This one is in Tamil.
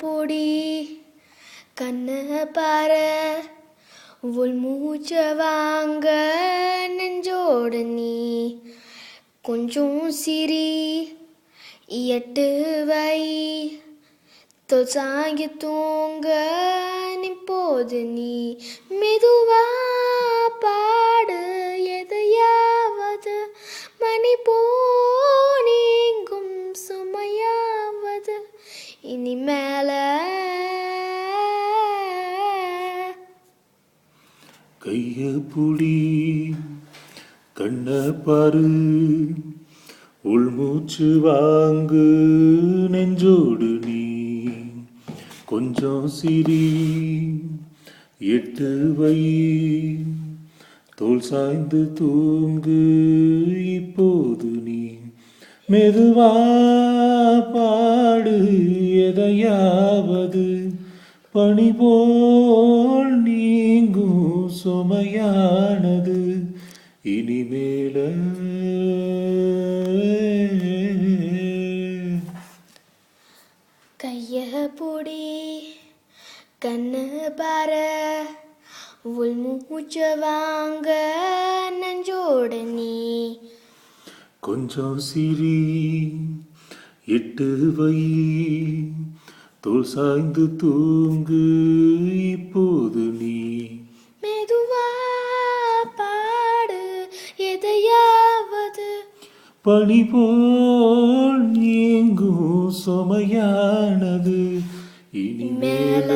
பொடி கண்ண பார உள் மூச்ச வாங்க நெஞ்சோட நீ கொஞ்சம் சிரி எட்டு வை தொசாங்கி தூங்க நிப்போது நீ மெதுவா பாடு எதையாவது மணி போனீங்கும் சுமையாவது இனிமேல கைய புடி கண்ண பாரு உள்மூச்சு வாங்கு நெஞ்சோடு நீ கொஞ்சம் சிரி எட்டு வை தோல் சாய்ந்து தூங்கு இப்போது நீ மெதுவா பாடு எதையாவது பனி போல் நீங்கும் சுமையானது இனிமேல கைய பொடி கண்ணு பார உள் மூச்ச வாங்க நெஞ்சோட நீ கொஞ்சம் சிரி எட்டு வை தோல் சாய்ந்து தூங்கு இப்போது நீ மெதுவா பாடு எதையாவது பனி போல் நீங்கும் சுமையானது இனிமேல